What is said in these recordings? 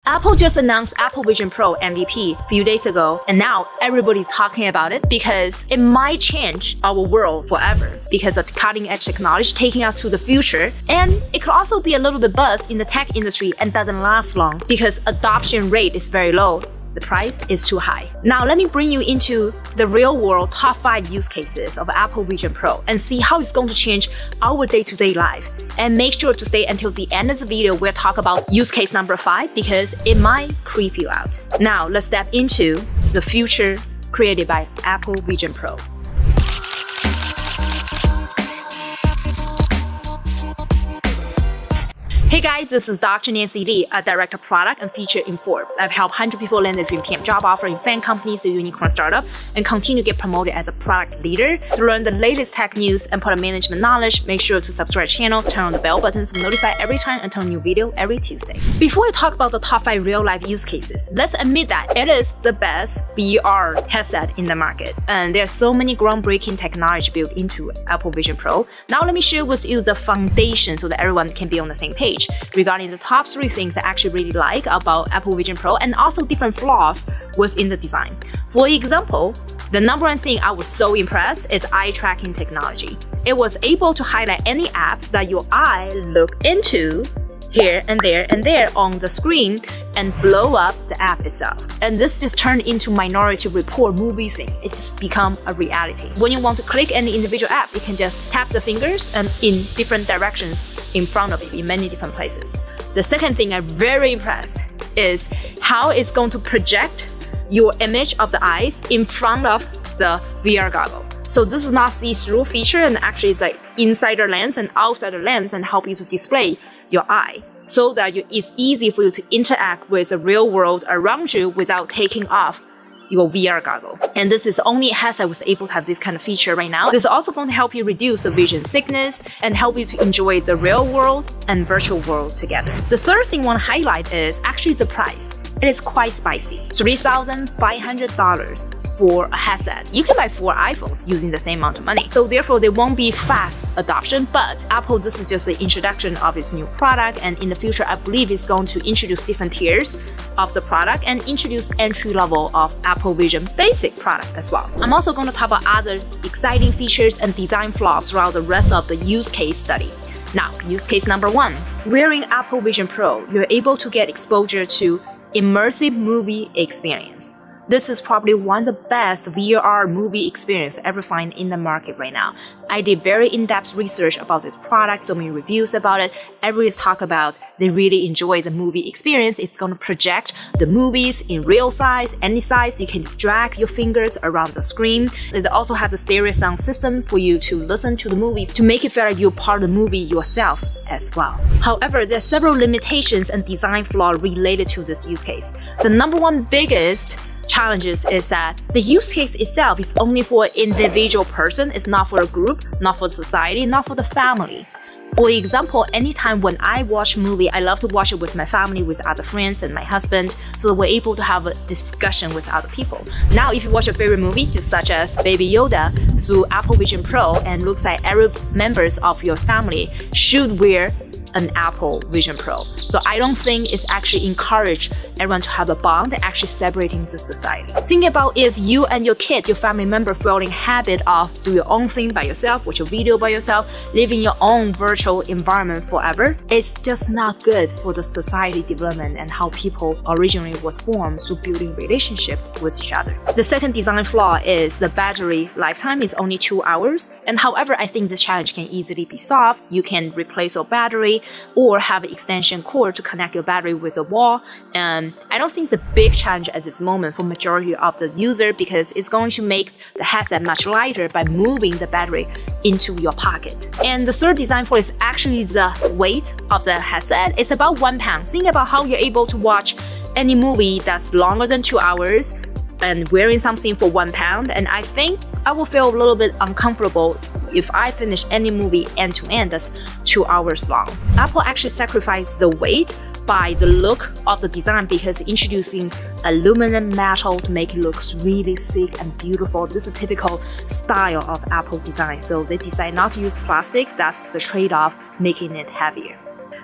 Apple just announced Apple Vision Pro MVP a few days ago, and now everybody's talking about it because it might change our world forever because of cutting-edge technology taking us to the future, and it could also be a little bit buzz in the tech industry and doesn't last long because adoption rate is very low. The price is too high. Now let me bring you into the real-world top 5 use cases of Apple Vision Pro and see how it's going to change our day-to-day life. And make sure to stay until the end of the video where I talk about use case number 5 because it might creep you out. Now let's step into the future created by Apple Vision Pro. Hey guys, this is Dr. Nancy Lee, a director of product and featured in Forbes. I've helped 100 people land their dream PM job offer in FAANG companies, a unicorn startup, and continue to get promoted as a product leader. To learn the latest tech news and product management knowledge, make sure to subscribe to the channel, turn on the bell button to be notified every time I turn a new video every Tuesday. Before I talk about the top 5 real-life use cases, let's admit that it is the best VR headset in the market. And there's so many groundbreaking technology built into Apple Vision Pro. Now let me share with you the foundation so that everyone can be on the same page regarding the top 3 things I actually really like about Apple Vision Pro and also different flaws within the design. For example, the number 1 thing I was so impressed is eye tracking technology. It was able to highlight any apps that your eye look into here and there on the screen and blow up the app itself. And this just turned into Minority Report movie scene. It's become a reality. When you want to click any individual app, you can just tap the fingers and in different directions in front of you in many different places. The second thing I'm very impressed is how it's going to project your image of the eyes in front of the VR goggle. So this is not see-through feature, and actually it's like inside the lens and outside the lens and help you to display your eye so that it's easy for you to interact with the real world around you without taking off your VR goggle. And this is only a headset was able to have this kind of feature right now. This is also going to help you reduce the vision sickness and help you to enjoy the real world and virtual world together. The third thing I want to highlight is actually the price. It is quite spicy. $3,500 for a headset. You can buy 4 iPhones using the same amount of money. So therefore, there won't be fast adoption, but Apple, this is just the introduction of its new product, and in the future, I believe it's going to introduce different tiers of the product and introduce entry level of Apple Vision Basic product as well. I'm also going to talk about other exciting features and design flaws throughout the rest of the use case study. Now, use case number 1. Wearing Apple Vision Pro, you're able to get exposure to immersive movie experience. This is probably one of the best VR movie experience I ever find in the market right now. I did very in-depth research about this product, so many reviews about it. Everybody's talk about they really enjoy the movie experience. It's going to project the movies in real size, any size. You can just drag your fingers around the screen. They also have the stereo sound system for you to listen to the movie to make it feel like you're part of the movie yourself as well. However, there are several limitations and design flaws related to this use case. The number 1 biggest challenges is that the use case itself is only for an individual person. It's not for a group, not for society, not for the family. For example, anytime when I watch a movie, I love to watch it with my family, with other friends and my husband, so that we're able to have a discussion with other people. Now, if you watch your favorite movie, just such as Baby Yoda, through Apple Vision Pro, and looks like every members of your family should wear an Apple Vision Pro. So I don't think it's actually encourage everyone to have a bond and actually separating the society. Think about if you and your kid, your family member, feel in habit of do your own thing by yourself, watch your video by yourself, live in your own virtual environment forever. It's just not good for the society development and how people originally was formed through building relationship with each other. The second design flaw is the battery lifetime is only 2 hours. And however, I think this challenge can easily be solved. You can replace your battery or have an extension cord to connect your battery with a wall. And I don't think it's a big challenge at this moment for majority of the user because it's going to make the headset much lighter by moving the battery into your pocket. And the third design flaw is actually the weight of the headset. It's about 1 pound. Think about how you're able to watch any movie that's longer than 2 hours and wearing something for 1 pound, and I think I will feel a little bit uncomfortable if I finish any movie end to end that's 2 hours long. Apple actually sacrificed the weight by the look of the design because introducing aluminum metal to make it look really sleek and beautiful. This is a typical style of Apple design, so they decide not to use plastic. That's the trade-off, making it heavier.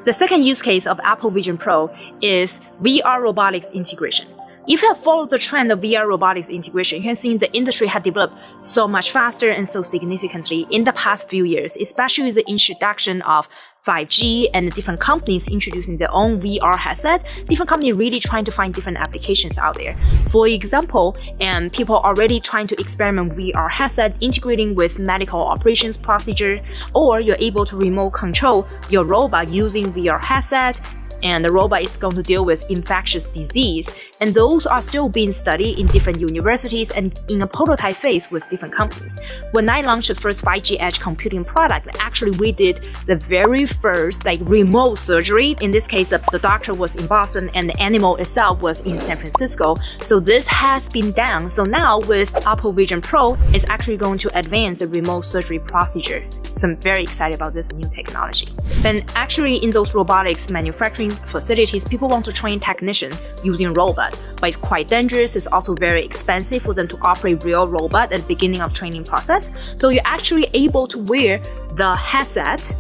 The second use case of Apple Vision Pro is VR robotics integration. If you have followed the trend of VR robotics integration, you can see the industry has developed so much faster and so significantly in the past few years, especially with the introduction of 5G and the different companies introducing their own VR headset, different companies really trying to find different applications out there. For example, and people are already trying to experiment VR headset integrating with medical operations procedure, or you're able to remote control your robot using VR headset, and the robot is going to deal with infectious disease. And those are still being studied in different universities and in a prototype phase with different companies. When I launched the first 5G edge computing product, actually we did the very first remote surgery. In this case, the doctor was in Boston and the animal itself was in San Francisco. So this has been done. So now with Apple Vision Pro, it's actually going to advance the remote surgery procedure. So I'm very excited about this new technology. And actually in those robotics manufacturing facilities, people want to train technicians using robot, but it's quite dangerous. It's also very expensive for them to operate real robot at the beginning of training process. So you're actually able to wear the headset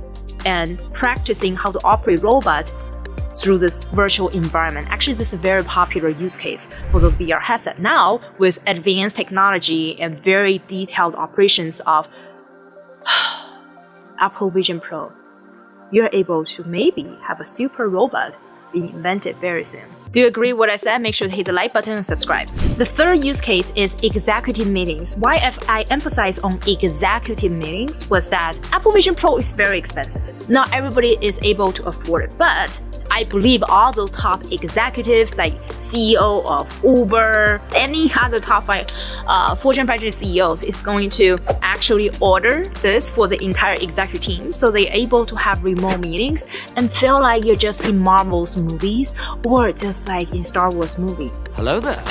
and practicing how to operate robot through this virtual environment. Actually, this is a very popular use case for the VR headset. Now, with advanced technology and very detailed operations of Apple Vision Pro, you're able to maybe have a super robot being invented very soon. Do you agree with what I said? Make sure to hit the like button and subscribe. The third use case is executive meetings. Why I emphasize on executive meetings was that Apple Vision Pro is very expensive. Not everybody is able to afford it, but I believe all those top executives like CEO of Uber, any other top 5 Fortune 500 CEOs is going to actually order this for the entire executive team, so they're able to have remote meetings and feel like you're just in Marvel's movies or just like in Star Wars movie. Hello there.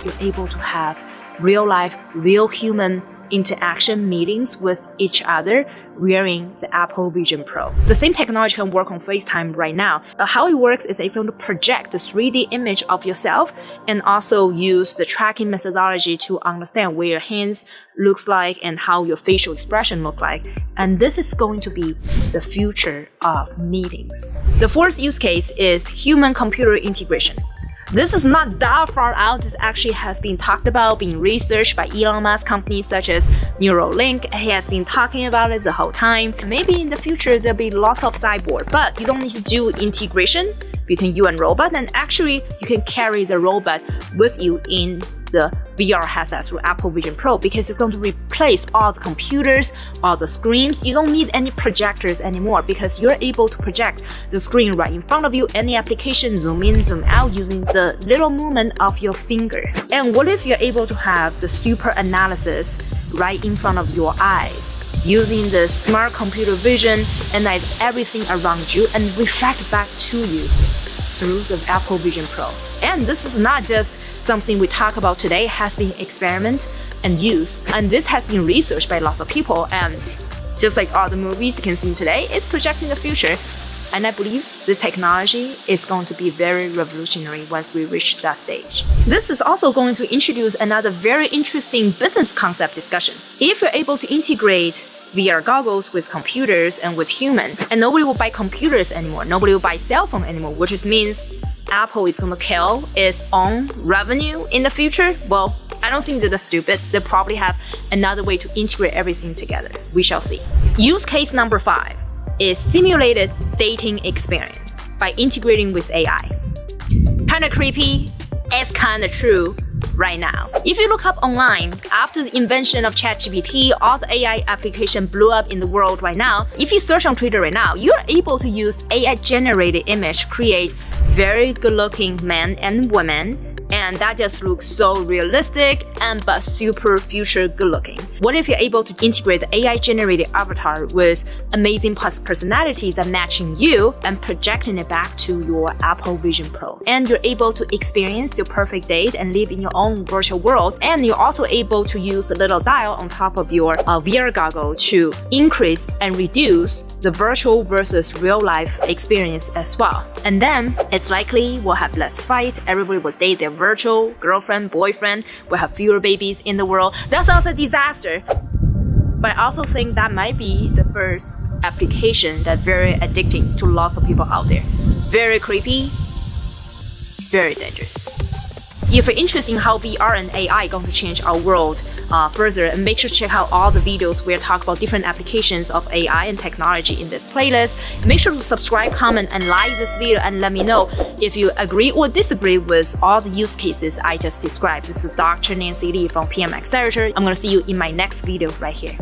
You're able to have real life, real human interaction meetings with each other wearing the Apple Vision Pro. The same technology can work on FaceTime right now. How it works is it's going to project the 3D image of yourself and also use the tracking methodology to understand where your hands looks like and how your facial expression look like. And this is going to be the future of meetings. The fourth use case is human-computer integration. This is not that far out. This actually has been talked about, being researched by Elon Musk companies such as Neuralink. He has been talking about it the whole time. Maybe in the future there'll be lots of cyborg, but you don't need to do integration between you and robot, and actually you can carry the robot with you in the VR headset through Apple Vision Pro, because it's going to replace all the computers, all the screens. You don't need any projectors anymore because you're able to project the screen right in front of you, any application, zoom in, zoom out using the little movement of your finger. And what if you're able to have the super analysis right in front of your eyes, using the smart computer vision, analyze everything around you and reflect back to you through the Apple Vision Pro. And this is not just something we talk about today, has been experimented and used, and this has been researched by lots of people, and just like all the movies you can see today, it's projecting the future. And I believe this technology is going to be very revolutionary once we reach that stage. This is also going to introduce another very interesting business concept discussion. If you're able to integrate VR goggles with computers and with human, and nobody will buy computers anymore, nobody will buy cell phone anymore, which means Apple is going to kill its own revenue in the future. Well, I don't think that they're stupid. They probably have another way to integrate everything together. We shall see. Use case number 5 is simulated dating experience by integrating with AI. Kinda creepy, it's kinda true right now. If you look up online, after the invention of ChatGPT, all the AI application blew up in the world right now. If you search on Twitter right now, you're able to use AI-generated image, create very good-looking men and women, and that just looks so realistic but super future good looking. What if you're able to integrate the AI generated avatar with amazing personality that matching you and projecting it back to your Apple Vision Pro, and you're able to experience your perfect date and live in your own virtual world, and you're also able to use a little dial on top of your VR goggle to increase and reduce the virtual versus real life experience as well. And then it's likely we'll have less fight, everybody will date their virtual girlfriend, boyfriend, we'll have fewer babies in the world. That sounds a disaster. But I also think that might be the first application that's very addicting to lots of people out there. Very creepy, very dangerous. If you're interested in how VR and AI are going to change our world further, and make sure to check out all the videos where I talk about different applications of AI and technology in this playlist. Make sure to subscribe, comment, and like this video, and let me know if you agree or disagree with all the use cases I just described. This is Dr. Nancy Lee from PM Accelerator. I'm going to see you in my next video right here.